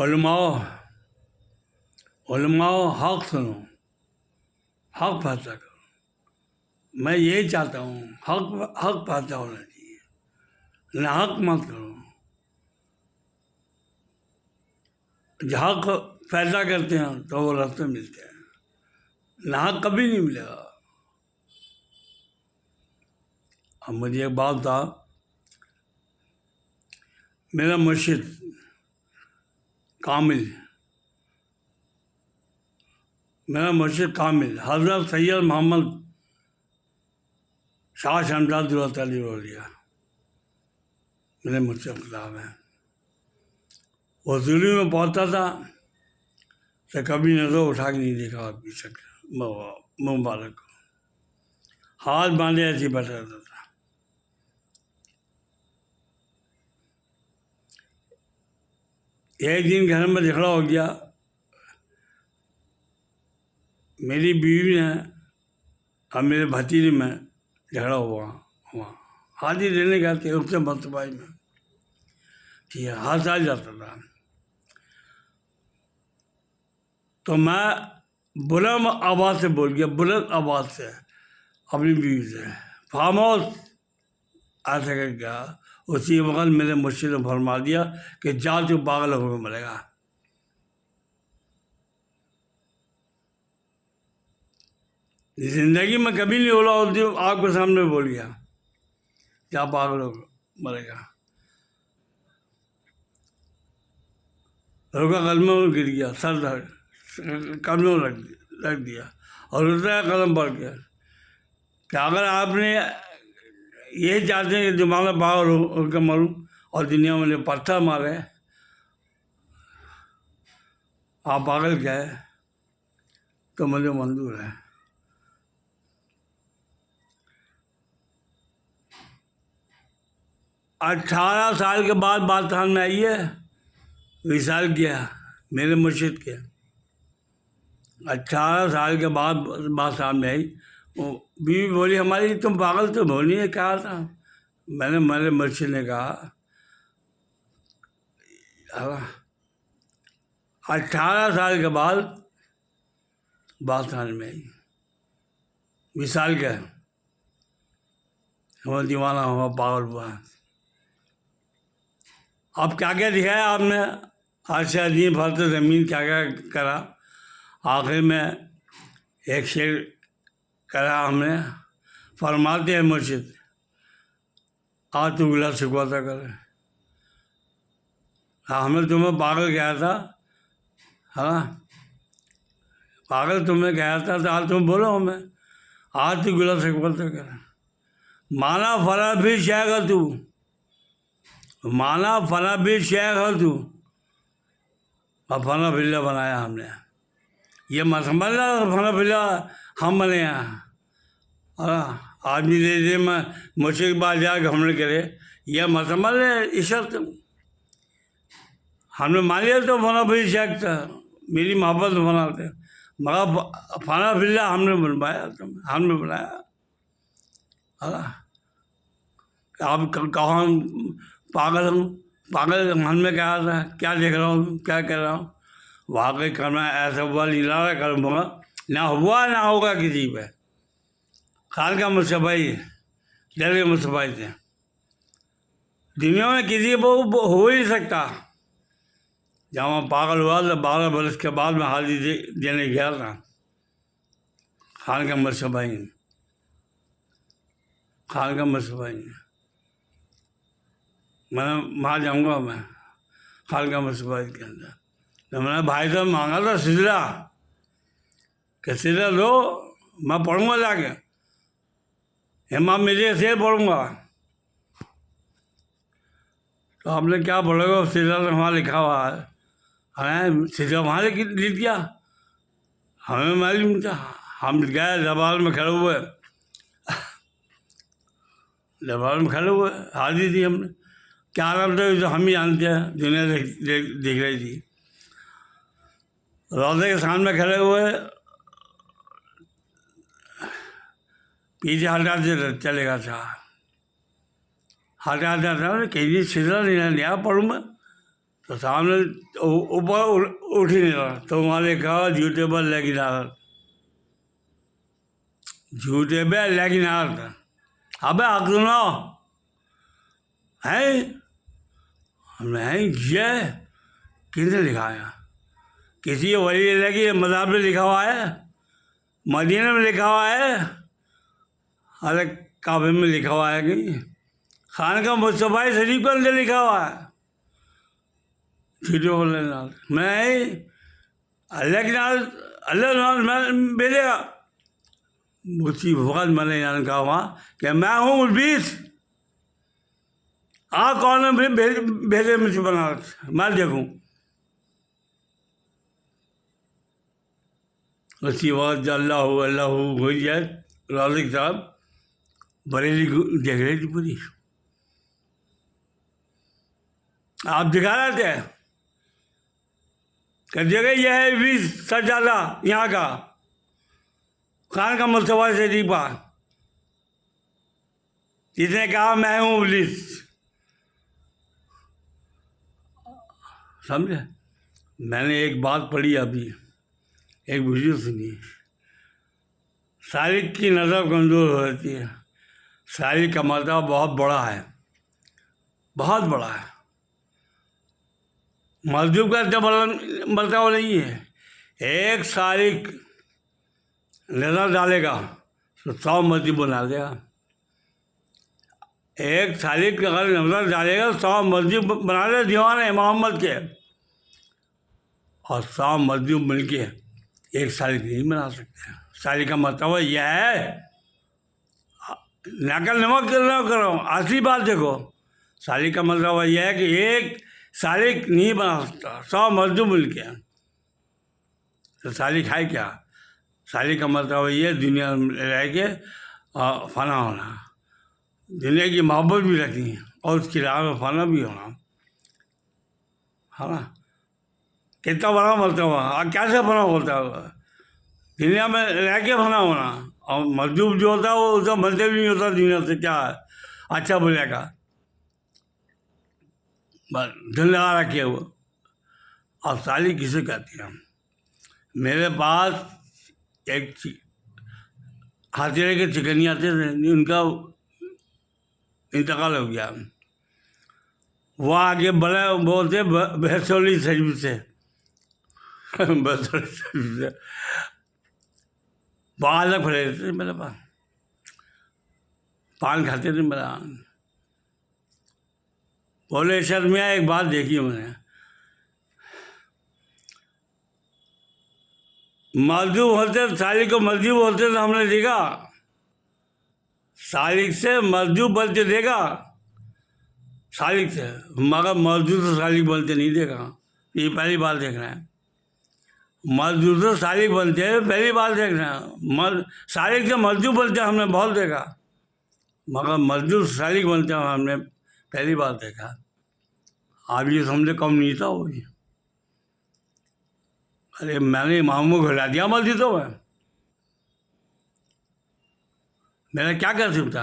उलमाओ उलमाओ हक सुनो, हक फैसला करो। मैं यही चाहता हूँ, हक हक फैसला होना चाहिए, ना हक मत करो। जब हक फैसला करते हैं तो वो रास्ते मिलते हैं, ना हक कभी नहीं मिलेगा। अब मुझे एक बात था, मेरा मुर्शिद कामिल, मेरा मुर्शिद कामिल हज़रत सैयद मोहम्मद शाह शमशाद लिया मेरे मुर्शिद खिताब है। वो दिल्ली में पहुंचता था तो कभी नजर उठा के नहीं देखा आपकी शक्ल मुबारक को, हाथ बांधे ऐसे बैठा रहता था। एक दिन घर में झगड़ा हो गया, मेरी बीवी ने और मेरे भतीजे में झगड़ा हुआ वहाँ हाथी देने गए थे उससे बदतबाई में, ठीक है, हाथ आ जाता था। तो मैं बुलंद आवाज़ से बोल गया, बुलंद आवाज़ से अपनी बीवी से, खामोश ऐसा कर गया। उसी वक्त मेरे मुर्शिद ने फरमा दिया कि जा तू पागल होकर मरेगा। जिंदगी में कभी नहीं बोला, उस दिन आपके सामने बोल गया, जा पागल होकर मरेगा। रुका कदमों में गिर गया, सर कदमों में रख दिया और उसने कदम बढ़ गया कि अगर आपने यही चाहते हैं कि दिमाग में पागल होकर मरूं और दुनिया में पत्थर मारे, आप पागल क्या है, तो मुझे मंजूर है। अठारह साल के बाद बात ध्यान में आई है, विशाल किया मेरे मुर्शिद के। 18 साल के बाद बात सामने आई, वो बीवी बोली हमारी, तुम पागल तो बोली है, कहा था मैंने, मेरे मुर्शिद ने कहा 18 साल के बाद बात सामने में आई, विशाल के हमारा दीवाना हुआ, पागल हुआ। अब क्या क्या दिखाया आपने, आज से अजीब फर्त ज़मीन क्या क्या करा, आखिर में एक शेर करा हमने। फरमाते हैं मुर्शिद, आज तू गिला शिकवाता करे, हमने तुम्हें पागल कहा था, हाँ पागल तुमने कहा था, तो आज तुम बोलो हमें, आज तू गिला शिकवाता करे। माना फला भी शेख है तू, माना फला भी शेख है तू, और फला बिल्ला बनाया हमने, ये मत समझना फला बिल्ला हम बने हैं। आदमी दे दे मैं मुझसे बात जाकर हमने करे, यह मत समझ ले इशरत, हमने मान लिया तो फला भी शेख था, मेरी मोहब्बत बनाते, मगर फला बिल्ला हमने बनवाया, हमने बनाया। आप कहाँ पागल हूँ, पागल हमने कहा था, क्या देख रहा हूँ, क्या कर रहा हूँ, वाकई करना ऐसा हुआ लीला करूँगा, ना हुआ ना होगा किसी पे। खान का मुस्तफाई दिल के मुस्तफाई थे, दुनिया में किसी को हो ही सकता। जब मैं पागल हुआ तो 12 बरस के बाद मैं हाजिरी देने गया था, खान का मुस्तफाई, खान का मुस्तफाई, मैं वहाँ जाऊँगा, मैं खान का मुस्तफाई के अंदर। तो मैंने भाई साहब मांगा था सिजरा, कि सिजरा दो मैं पढ़ूँगा जाके, इमाम मेरे से पढ़ूँगा। तो आपने क्या पढ़ोगे, सिजरा तो वहाँ लिखा हुआ है, सिजरा वहाँ लिख दिया, हमें मालूम था। हम गए दरबार में खड़े हुए, दरबार में खड़े हुए, हाजिरी थी हमने, क्या नाम था तो हम ही जानते हैं, दुनिया देख रही थी। रोज़े के सामने खड़े हुए, पीछे हटाते चलेगा था, हटाता था, कहीं सिजरा नहीं नया पढ़ूँ मैं, तो तो सामने ऊपर उठ ही नहीं रहा, तो वहाँ लिखा झूठे पर लेकिन आदत, झूठे पे लेकिन आदत। अबे हक सुनो है, नहीं ये किसने लिखा है? किसी वली अल्लाह की मज़ार में लिखा हुआ है, मदीने में लिखा हुआ है, अरे काबे में लिखा हुआ है कि खान का मुस्तफ़ा शरीफ के अंदर लिखा हुआ है। झूठे बोलने नाल मैं अल्लाह के नाल, अल्लाह मैं भेजेगा मुझी वक़्त मैंने यान कहा वहाँ कि मैं हूँ इब्लीस, कौन है भेजे मुझे बना, मैं देखूँ। उसी वक्त अल्लाह अल्लाह हो जाए, राजिक साहब बरेली देख रही थी पूरी, आप दिखा रहे थे कि जगह यह है इब्लीस सज्जादा यहाँ का, खान का मुस्तफ़ा शरीफा, जिसने कहा मैं हूँ इब्लीस। समझे? मैंने एक बात पढ़ी अभी, एक वीडियो सुनी, सालिक की नज़र कमज़ोर हो जाती है, सालिक का मर्तबा बहुत बड़ा है, बहुत बड़ा है। मजदूर का मर्तबा नहीं है। एक सालिक नज़र डालेगा तो 100 मस्जिद बना देगा। एक सालिक अगर नज़र डालेगा 100 मस्जिद बना दे दीवान है मोहम्मद के, और 100 मस्जिद मिल के एक सालिक नहीं बना सकते। सालिक का मर्तबा यह है, नकल नमक न करो, असली बात देखो। सालिक का मतलब यह है कि एक सालिक नहीं बना सकता, 100 मजदूर मिल के। तो सालिक है क्या? सालिक का मतलब ये दुनिया में रह के फना होना, दुनिया की मोहब्बत भी रखनी है और उसकी राह में फना भी होना, है ना? कितना बड़ा मरतबा, कैसे फना होता है? दुनिया में रह के फना होना, और मजदूर जो होता है वो उसका मतलब भी नहीं होता दुनिया से, क्या है अच्छा बुरे का, बस दिल लगा रखे वो। और साली किसे कहते हैं? मेरे पास एक हाथिरे के चिकनी आते थे, उनका इंतकाल हो गया। वो आगे बड़े बोलते भैंसोली शरीफ से भैंसोली शरीफ से बहुत अलग फड़े थे मेरे पास, पान खाते थे मेरा। बोले सर मियाँ एक बात देखी मैंने, मजदूर बोलते सालिक को मजदूर बोलते तो हमने देखा, सालिक से मजदूर बोलते देखा, सालिक से, मगर मजदूर से सालिक बोलते नहीं देखा। ये पहली बार देख रहे हैं। मजदूर से सालिक बोलते हैं, पहली बार देख रहे हैं। सालिक से मजदूर बोलते हमने बहुत देखा, मगर मजदूर से सालिक बोलते हमने पहली बार देखा। आप ये समझे कम नहीं था वो भी। अरे मैंने इमाम को घुला दिया मस्जिदों में, मेरा क्या कर सकता?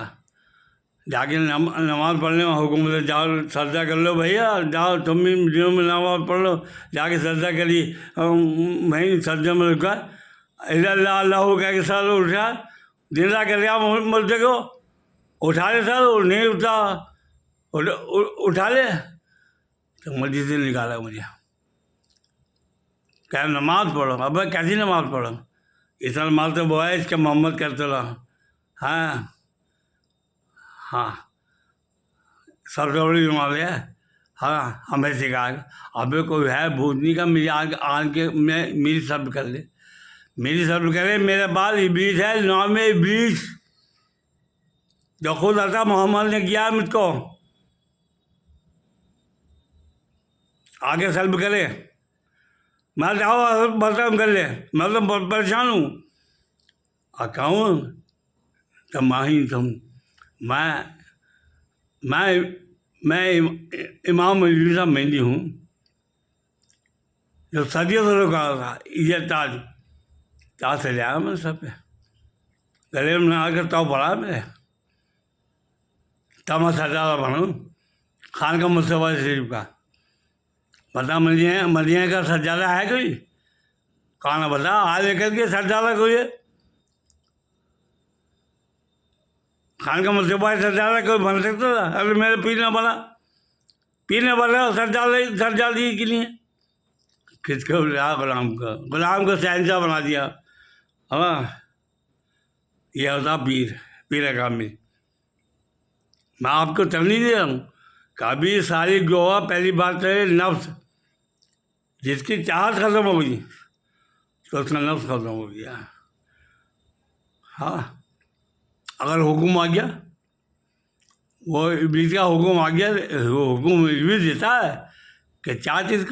जाके नमाज़ पढ़ने में हुक्म से जाओ सजदा कर लो भैया, जाओ तुम भी दिनों में नमाज़ पढ़ लो, जाके सजदा करी, वहीं सजदे में रुका, अल्लाह अल्लाह कह के सर उठा, जिंदा कर दिया मुर्दे को, उठा ले सर, नहीं उठा उठा ले, तो मस्जिद से निकाला मुझे, क्या नमाज़ पढ़ो। अब कैसी नमाज़ पढ़ो? इतना नमाज तो वो है इसका मोहम्मद करते रहा। हाँ हाँ, सबसे बड़ी नमाज है। हाँ हमें सिखाया, अबे कोई है भूतनी का मेरी आन के मैं मेरी शब्द कर ले, मेरी शब्द करे। मेरे पास इब्लीस है, नाम में इब्लीस, जो खुद अता मोहम्मद ने किया मुझको, आगे सल्ब करे, मैं जाओ बर्तन कर ले, मैं तो बहुत परेशान हूँ। कहूँ तो माही तुम, मैं इमाम इब्लीस मेहंदी हूँ, जो सदियों से रुका था। ये ताज से लिया मैं सब पे, गले में आकर तो पड़ा मेरे, तब मैं सजादा बनूँ खान का मुस्तफ़ा शरीफ का। बता मदीना का सज्जादा है कोई? कौन है बता, आज लेकर के सज्जादा कोई है? खान का मुस्तफा सज्जादा कोई बन सकता था? अरे मेरे पीर ने बना सज्जादी के लिए किसको बुलाया? गुलाम को शहंशाह बना दिया। हाँ, यह होता पीर कामिल। मैं आपको तरनी दे रहा हूँ, कभी सारी गोवा पहली बात है नफ्स, जिसकी चाहत ख़त्म हो गई तो उसका नफ्स ख़त्म हो गया। हाँ, अगर हुक्म आ गया, वो इब्लीस का हुक्म आ गया, वो हुक्म इब्लीस देता है कि चाह चीज़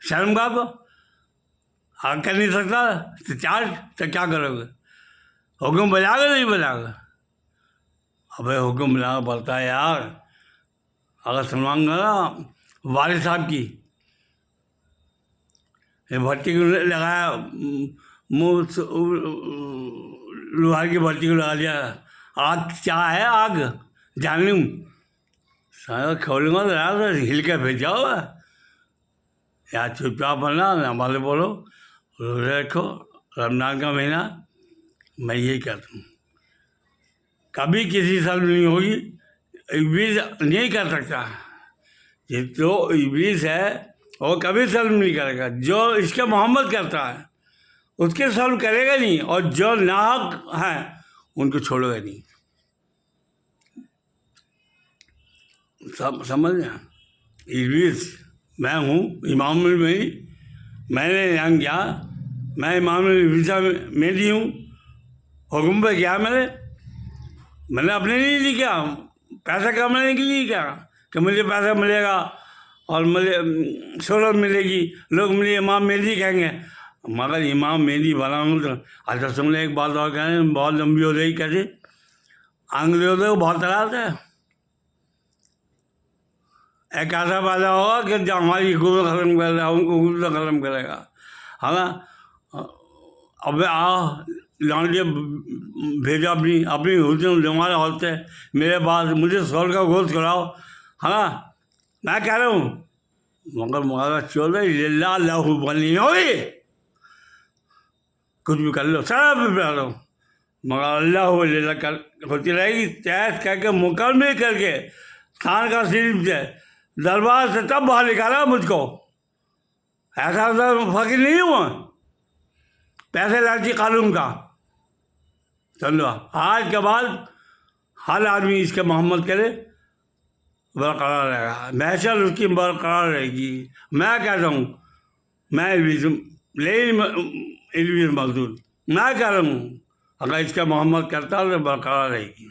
शर्मगाह को हाँ कर नहीं सकता तो चार्ज तो क्या करोगे? हुक्म बजाओगे नहीं बजाओगे? अबे हुक्म बजाना पड़ता है यार। अगर सलमान का ना वालिद साहब की भट्टी को लगाया, मुँह लोहार की भट्टी को लगा दिया, आग क्या है? आग जानूँ सारा खोलूँगा तो यार हिल के भेज जाओ यार। चुपचाप बनना, नमाज़ बोलो, रोज़े रखो, रमज़ान का महीना। मैं यही कहता हूँ, कभी किसी सल्म नहीं होगी, इब्लीस नहीं कर सकता। ये जो इब्लीस है वो कभी सल्म नहीं करेगा। जो इसके मोहम्मद करता है उसके सल्म करेगा नहीं, और जो नाहक हैं उनको छोड़ेगा नहीं। सब समझ गया? इब्लीस मैं हूँ, इमाम मेरी, मैंने यहाँ किया, मैं इमाम ईसा मेरी हूँ। हुक्म पे किया मैंने अपने लिए नहीं किया, पैसा कमाने के लिए क्या कि मुझे पैसा मिलेगा और मुझे शोहरत मिलेगी, लोग मुझे इमाम मेरी कहेंगे। मगर इमाम मेरी बना हूँ तो अच्छा सुन ले, एक बात और कहें, बहुत लंबी हो रही। कैसे अंग्रेजों को बहुत तलाश है, एक ऐसा पैदा होगा कि जो हमारी हुकूमत ख़त्म कर रहा है, उनको हुकूमत ख़त्म करेगा। है ना? अब आओ लौंडे भेजो अपनी हुस्न जमाल औरतें मेरे पास, मुझे सोल का गोश्त खिलाओ। है ना? मैं कह रहा हूँ मगर चलो लहू बनी होगी, कुछ भी कर लो, सारा भी बना लो, मगर अल्लाह कर होती रहेगी। तैस करके मुकम्मल करके खान का शरीफ से दरबार से तब बाहर निकाला मुझको। ऐसा फकीर नहीं हुआ पैसे लालची कानून का। समझो, आज के बाद हर आदमी इसके मोहम्मद करे, बरकरार रहेगा, महशर उसकी बरकरार रहेगी। मैं कहता हूँ, मैं इल्वीस मजदूर मैं कह रहा हूँ, अगर इसका मोहम्मद करता तो बरकरार रहेगी।